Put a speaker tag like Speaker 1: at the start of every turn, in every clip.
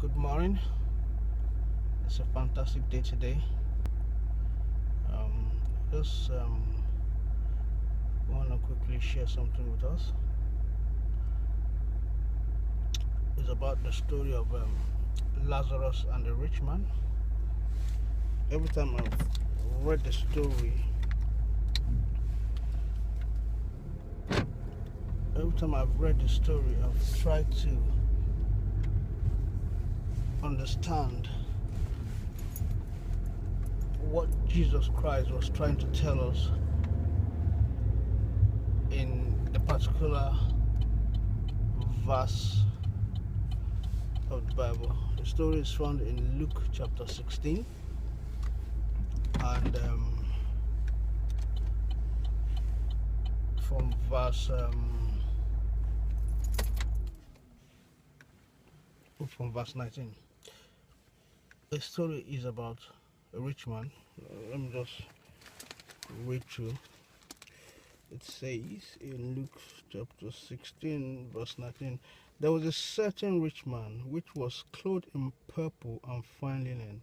Speaker 1: Good morning. It's a fantastic day today. Um, just want to quickly share something with us. It's about the story of Lazarus and the rich man. Every time I've read the story, I've tried to understand what Jesus Christ was trying to tell us in the particular verse of the Bible. The story is found in Luke chapter 16, and from verse 19. The story is about a rich man. Let me just read through. It says in Luke chapter 16, verse 19, there was a certain rich man which was clothed in purple and fine linen,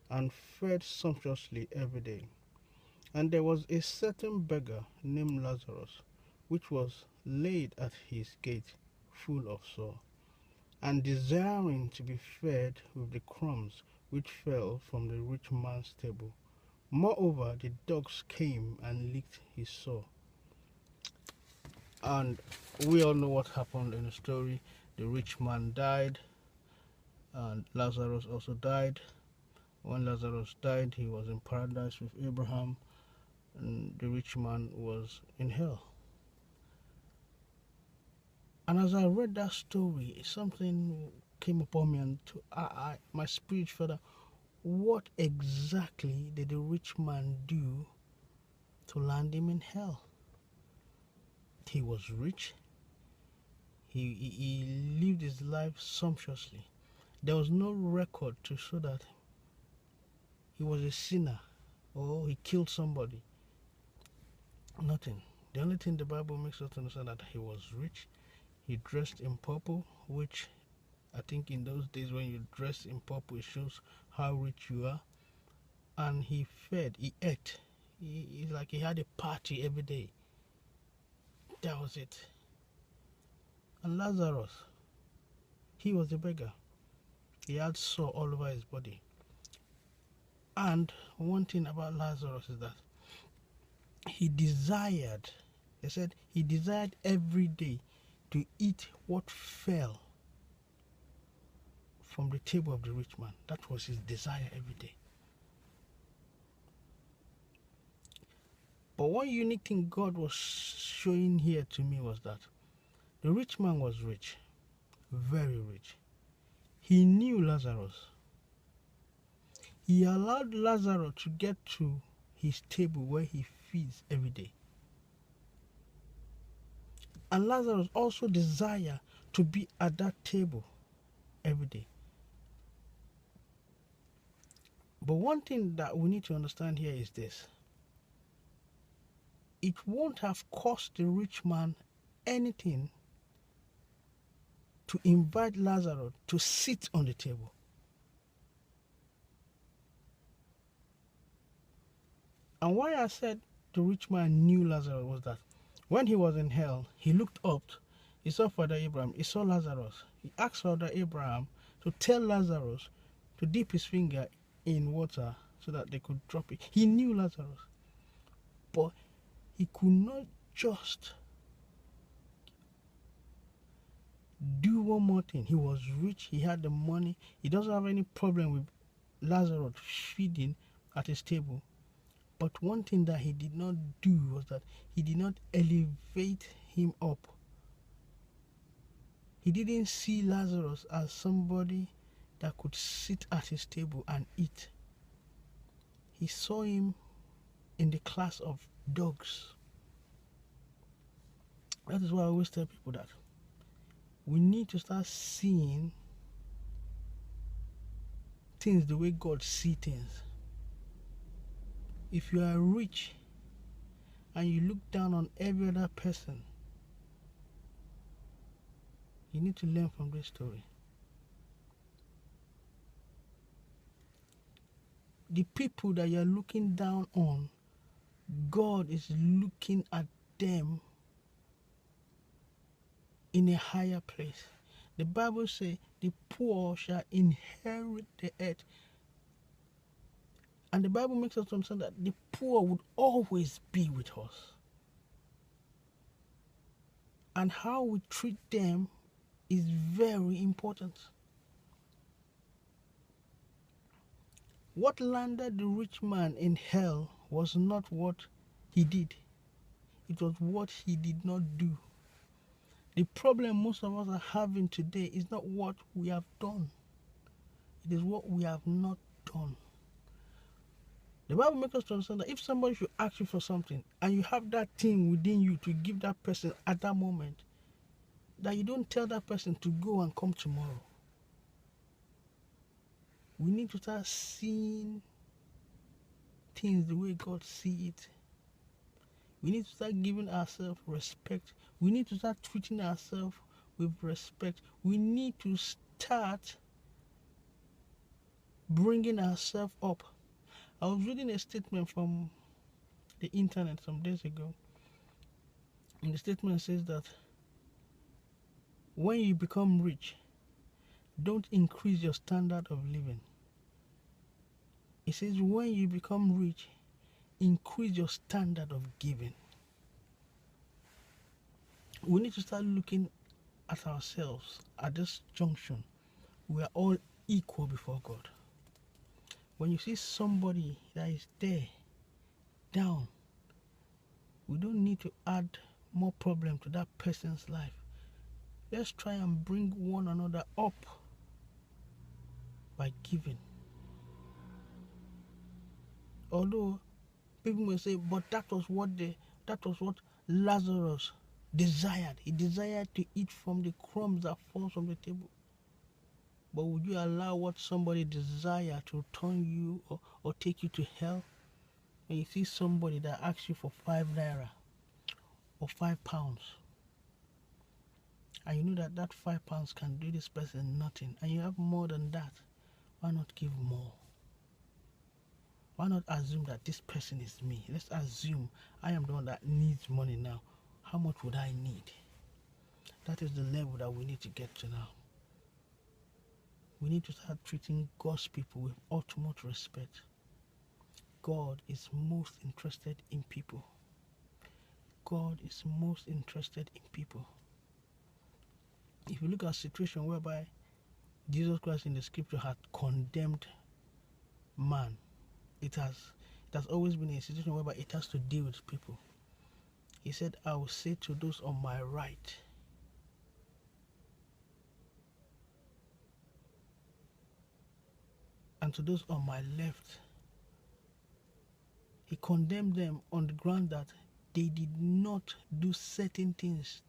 Speaker 1: and fed sumptuously every day. And there was a certain beggar named Lazarus, which was laid at his gate, full of sore, and desiring to be fed with the crumbs which fell from the rich man's table. Moreover, the dogs came and licked his sore. And we all know what happened in the story. The rich man died, and Lazarus also died. When Lazarus died, he was in paradise with Abraham, and the rich man was in hell. And as I read that story, something came upon me, and my spirit felt, what exactly did the rich man do to land him in hell? He was rich. He lived his life sumptuously. There was no record to show that he was a sinner or he killed somebody. Nothing. The only thing the Bible makes us understand that he was rich. He dressed in purple, which I think in those days when you dress in purple, it shows how rich you are. And he fed, he ate. It's like he had a party every day. That was it. And Lazarus, he was a beggar. He had sore all over his body. And one thing about Lazarus is that they said he desired every day to eat what fell from the table of the rich man. That was his desire every day. But one unique thing God was showing here to me was that the rich man was rich, very rich. He knew Lazarus. He allowed Lazarus to get to his table where he feeds every day. And Lazarus also desired to be at that table every day. But one thing that we need to understand here is this. It won't have cost the rich man anything to invite Lazarus to sit on the table. And why I said the rich man knew Lazarus was that when he was in hell, he looked up, he saw Father Abraham, he saw Lazarus. He asked Father Abraham to tell Lazarus to dip his finger in water so that they could drop it. He knew Lazarus. But he could not just do one more thing. He was rich, he had the money, he doesn't have any problem with Lazarus feeding at his table. But one thing that he did not do was that he did not elevate him up. He didn't see Lazarus as somebody that could sit at his table and eat. He saw him in the class of dogs. That is why I always tell people that we need to start seeing things the way God sees things. If you are rich and you look down on every other person, you need to learn from this story. the people that you're looking down on, God is looking at them in a higher place. The Bible says the poor shall inherit the earth. And the Bible makes us understand that the poor would always be with us. And how we treat them is very important. What landed the rich man in hell was not what he did. It was what he did not do. The problem most of us are having today is not what we have done. It is what we have not done. The Bible makes us to understand that if somebody should ask you for something and you have that thing within you to give that person at that moment, that you don't tell that person to go and come tomorrow. We need to start seeing things the way God sees it. We need to start giving ourselves respect. We need to start treating ourselves with respect. We need to start bringing ourselves up. I was reading a statement from the internet some days ago, and the statement says that when you become rich, don't increase your standard of living. It says when you become rich, increase your standard of giving. We need to start looking at ourselves at this junction. We are all equal before God. When you see somebody that is there, down, we don't need to add more problem to that person's life. Let's try and bring one another up by giving. Although people may say, but that was what Lazarus desired. He desired to eat from the crumbs that falls from the table. But would you allow what somebody desires to turn you or take you to hell? When you see somebody that asks you for 5 naira or 5 pounds, and you know that that 5 pounds can do this person nothing, and you have more than that, why not give more? Why not assume that this person is me? Let's assume I am the one that needs money now. How much would I need? That is the level that we need to get to now. We need to start treating God's people with ultimate respect. God is most interested in people. God is most interested in people. If you look at a situation whereby Jesus Christ in the scripture had condemned man, it has always been a situation whereby it has to deal with people. He said, I will say to those on my right, and to those on my left. He condemned them on the ground that they did not do certain things.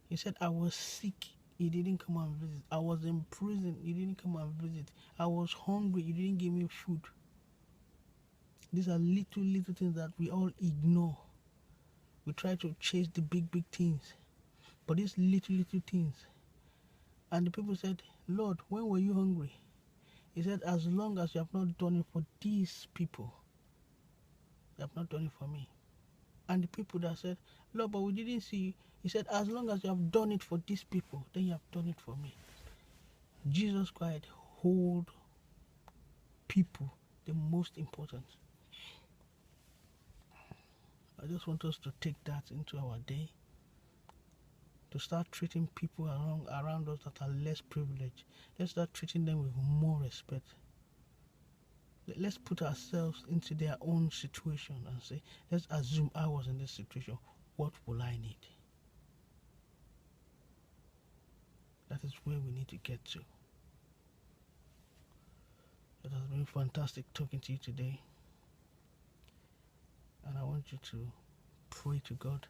Speaker 1: He said, I was sick, you didn't come and visit. I was in prison, you didn't come and visit. I was hungry, you didn't give me food. These are little things that we all ignore. We try to chase the big things. But these little things. And the people said, Lord, when were you hungry? He said, as long as you have not done it for these people, you have not done it for me. And the people that said, Lord, but we didn't see you. He said, as long as you have done it for these people, then you have done it for me. Jesus Christ hold people the most important. I just want us to take that into our day, to start treating people around us that are less privileged. Let's start treating them with more respect. Let's put ourselves into their own situation and say, let's assume I was in this situation. What will I need? That is where we need to get to. It has been fantastic talking to you today. And I want you to pray to God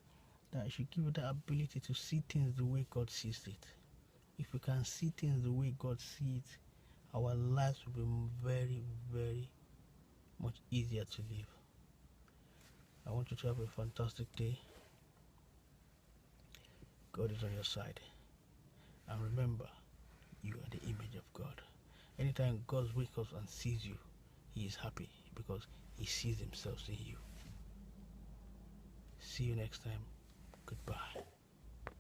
Speaker 1: that He should give you the ability to see things the way God sees it. If we can see things the way God sees it, our lives will be very much easier to live. I want you to have a fantastic day. God is on your side. And remember, you are the image of God. Anytime God wakes up and sees you, he is happy because he sees himself in you. See you next time. Goodbye.